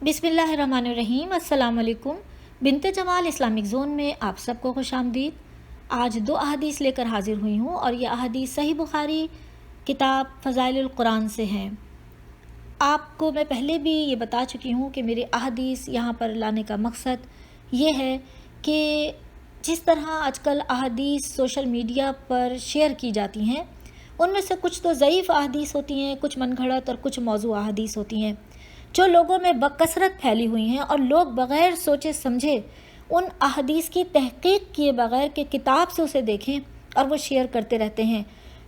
बिस्मिल्लाहिर्रहमानिर्रहीम। अस्सलाम वालेकुम। बिनते जमाल इस्लामिक ज़ोन में आप सबको खुश आमदीद। आज दो अहादीस लेकर हाजिर हुई हूँ और ये अहादीस सही बुखारी किताब फ़ज़ाइलुल कुरान से हैं। आपको मैं पहले भी ये बता चुकी हूँ कि मेरी अहादीस यहाँ पर लाने का मकसद ये है कि जिस तरह आजकल अहादीस सोशल मीडिया पर शेयर की जाती हैं, उनमें से कुछ तो ज़ईफ़ अहादीस होती हैं, कुछ मनगढ़ंत और कुछ मौज़ू अहादीस होती हैं जो लोगों में बकसरत फैली हुई हैं, और लोग बग़ैर सोचे समझे उन अहादीस की तहक़ीक़ किए बग़ैर कि किताब से उसे देखें और वो शेयर करते रहते हैं।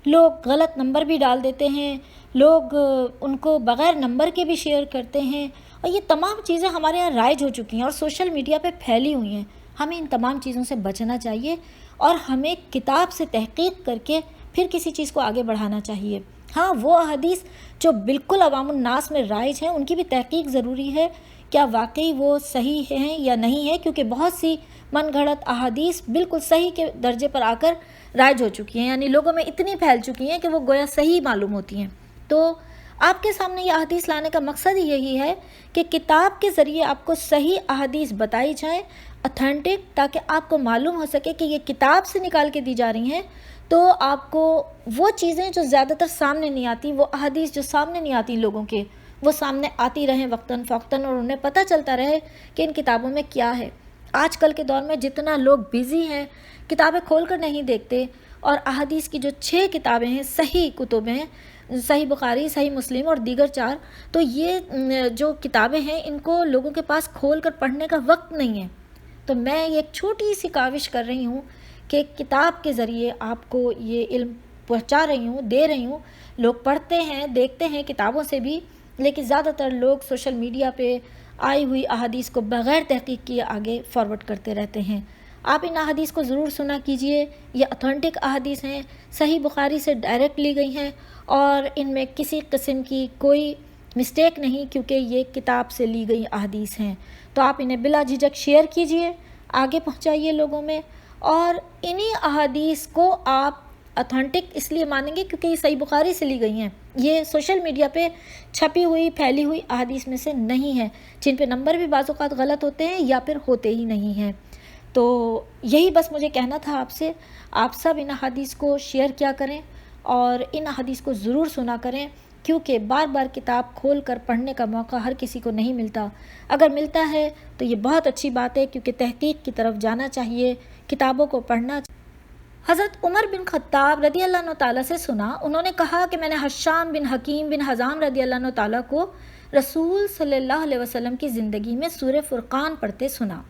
लोग गलत नंबर भी डाल देते हैं, लोग उनको बग़ैर नंबर के भी शेयर करते हैं, और ये तमाम चीज़ें हमारे यहाँ राइज हो चुकी हैं और सोशल मीडिया पे फैली हुई हैं। हमें इन तमाम चीज़ों से बचना चाहिए और हमें किताब से तहक़ीक़ करके फिर किसी चीज़ को आगे बढ़ाना चाहिए। हाँ, वो अहादीस जो बिल्कुल अवामुन नास में राइज हैं, उनकी भी तहक़ीक़ ज़रूरी है, क्या वाकई वो सही हैं या नहीं है, क्योंकि बहुत सी मनगढ़ंत अहादीस बिल्कुल सही के दर्जे पर आकर राइज हो चुकी हैं, यानी लोगों में इतनी फैल चुकी हैं कि वो गोया सही मालूम होती हैं। तो आपके सामने ये अहादीस लाने का मकसद ही यही है कि किताब के ज़रिए आपको सही अहादीस बताई जाए, ऑथेंटिक, ताकि आपको मालूम हो सके कि ये किताब से निकाल के दी जा रही हैं। तो आपको वो चीज़ें जो ज़्यादातर सामने नहीं आती, वो अहादीस जो सामने नहीं आती लोगों के, वो सामने आती रहें वक्तन फ़ौक़्तन, और उन्हें पता चलता रहे कि इन किताबों में क्या है। आजकल के दौर में जितना लोग बिज़ी हैं, किताबें खोल कर नहीं देखते, और अहादीस की जो 6 किताबें हैं, सही कुतुब हैं, सही बुखारी, सही मुस्लिम और दीगर 4, तो ये जो किताबें हैं, इनको लोगों के पास खोल कर पढ़ने का वक्त नहीं है। तो मैं ये एक छोटी सी काविश कर रही हूँ कि किताब के ज़रिए आपको ये इल्म पहुँचा रही हूँ, दे रही हूँ। लोग पढ़ते हैं, देखते हैं किताबों से भी, लेकिन ज़्यादातर लोग सोशल मीडिया पे आई हुई अहादीस को बग़ैर तहक़ीक़ किए आगे फॉरवर्ड करते रहते हैं। आप इन अहादीस को ज़रूर सुना कीजिए। ये ऑथेंटिक अहादीस हैं, सही बुखारी से डायरेक्ट ली गई हैं, और इनमें किसी किस्म की कोई मिस्टेक नहीं, क्योंकि ये किताब से ली गई अहादीस हैं। तो आप इन्हें बिला झिझक शेयर कीजिए, आगे पहुँचाइए लोगों में, और इन्हीं अहादीस को आप ऑथेंटिक इसलिए मानेंगे क्योंकि ये सही बुखारी से ली गई हैं। ये सोशल मीडिया पे छपी हुई, फैली हुई अहादीस में से नहीं है, जिन पे नंबर भी बाज़ औक़ात गलत होते हैं या फिर होते ही नहीं हैं। तो यही बस मुझे कहना था आपसे। आप सब इन अहादीस को शेयर किया करें और इन अहादीस को ज़रूर सुना करें, क्योंकि बार बार किताब खोल कर पढ़ने का मौका हर किसी को नहीं मिलता। अगर मिलता है तो ये बहुत अच्छी बात है, क्योंकि तहक़ीक़ की तरफ जाना चाहिए, किताबों को पढ़ना। हज़रत उमर बिन ख़त्ताब रदी अल्लाह ताला से सुना, उन्होंने कहा कि मैंने हश्शाम बिन हकीम बिन हज़ाम रदी अल्लाह ताला को रसूल सल्लल्लाहु अलैहि वसल्लम की ज़िंदगी में सूरह फ़ुरक़ान पढ़ते सुना।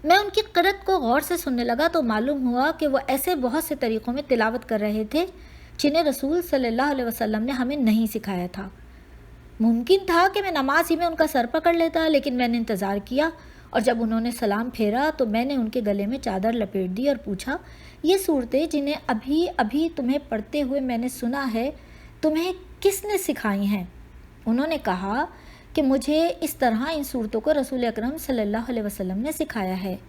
मैं उनकी क़िरात को गौर से सुनने लगा तो मालूम हुआ कि वो ऐसे बहुत से तरीक़ों में तिलावत कर रहे थे जिन्हें रसूल सल्लल्लाहु अलैहि वसल्लम ने हमें नहीं सिखाया था। मुमकिन था कि मैं नमाज ही में उनका सर पकड़ लेता, लेकिन मैंने इंतज़ार किया, और जब उन्होंने सलाम फेरा तो मैंने उनके गले में चादर लपेट दी और पूछा, ये सूरतें जिन्हें अभी अभी तुम्हें पढ़ते हुए मैंने सुना है, तुम्हें किसने सिखाई हैं? उन्होंने कहा कि मुझे इस तरह इन सूरतों को रसूल अकरम सल्लल्लाहु अलैहि वसल्लम ने सिखाया है।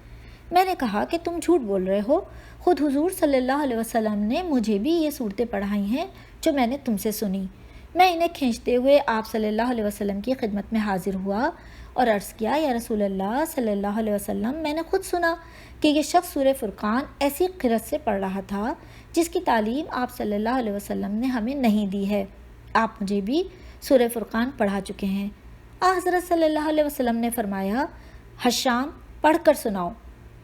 मैंने कहा कि तुम झूठ बोल रहे हो, ख़ुद हुज़ूर सल्लल्लाहु अलैहि वसल्लम ने मुझे भी ये सूरतें पढ़ाई हैं जो मैंने तुमसे सुनी। मैं इन्हें खींचते हुए आप सल्लल्लाहु अलैहि वसल्लम की खिदमत में हाजिर हुआ और अर्ज़ किया, या रसूल अल्लाह सल्लल्लाहु अलैहि वसल्लम, मैंने ख़ुद सुना कि ये शख्स सूरह फ़ुरक़ान ऐसी क़िरात से पढ़ रहा था जिसकी तालीम आप सल्लल्लाहु अलैहि वसल्लम ने हमें नहीं दी है। आप मुझे भी सूरह फ़ुरक़ान पढ़ा चुके हैं। हज़रत सल्लल्लाहु अलैहि वसल्लम ने फरमाया, हश्शाम पढ़ कर सुनाओ।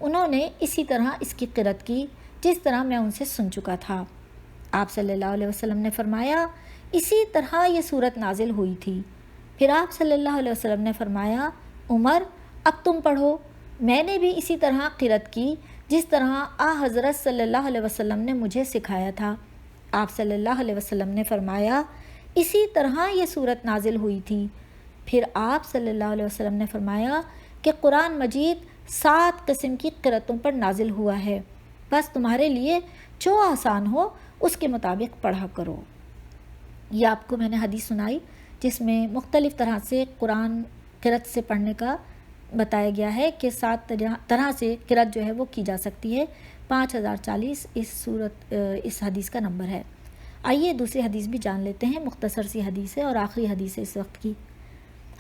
उन्होंने इसी तरह इसकी क़िरात की जिस तरह मैं उनसे सुन चुका था। आप सल्लल्लाहु अलैहि वसल्लम ने फरमाया, इसी तरह ये सूरत नाजिल हुई थी। फिर आप सल्लल्लाहु अलैहि वसल्लम ने फरमाया, उमर अब तुम पढ़ो। मैंने भी इसी तरह क़िरात की जिस तरह हज़रत सल्लल्लाहु अलैहि वसल्लम ने मुझे सिखाया था। आप सल्लल्लाहु अलैहि वसल्लम ने फरमाया, इसी तरह ये सूरत नाजिल हुई थी। फिर आप सल्लल्लाहु अलैहि वसल्लम ने फरमाया कि कुरान मजीद 7 किस्म की क़िरातों पर नाजिल हुआ है, बस तुम्हारे लिए जो आसान हो उसके मुताबिक पढ़ा करो। यह आपको मैंने हदीस सुनाई जिसमें मुख्तलिफ़ तरह से कुरान क़िरात से पढ़ने का बताया गया है कि 7 तरह से क़िरात जो है वो की जा सकती है। 5040 इस हदीस का नंबर है। आइए दूसरी हदीस भी जान लेते हैं। मुख्तसर सी हदीस है और आखिरी हदीस है इस वक्त की।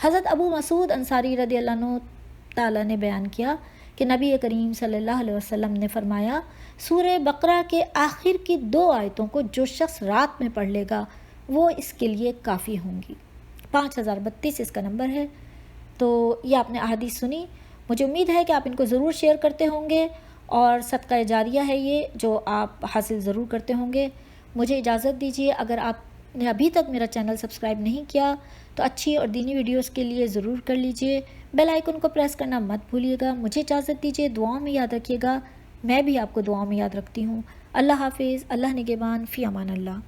حضرت ابو مسعود انصاری رضی اللہ عنہ تعالیٰ نے بیان کیا کہ نبی کریم صلی اللہ علیہ وسلم نے فرمایا، سورہ بقرہ کے آخر کی 2 آیتوں کو جو شخص رات میں پڑھ لے گا وہ اس کے لیے کافی ہوں گی۔ 5032 اس کا نمبر ہے۔ تو یہ آپ نے احادیث سنی، مجھے امید ہے کہ آپ ان کو ضرور شیئر کرتے ہوں گے، اور صدقہ جاریہ ہے یہ جو آپ حاصل ضرور کرتے ہوں گے۔ مجھے اجازت دیجیے، اگر آپ نے ابھی تک میرا چینل سبسکرائب نہیں کیا تو اچھی اور دینی ویڈیوز کے لیے ضرور کر لیجئے، بیل آئیکن کو پریس کرنا مت بھولیے گا۔ مجھے اجازت دیجیے، دعاؤں میں یاد رکھیے گا، میں بھی آپ کو دعاؤں میں یاد رکھتی ہوں۔ اللہ حافظ، اللہ نگہبان، فی امان اللہ۔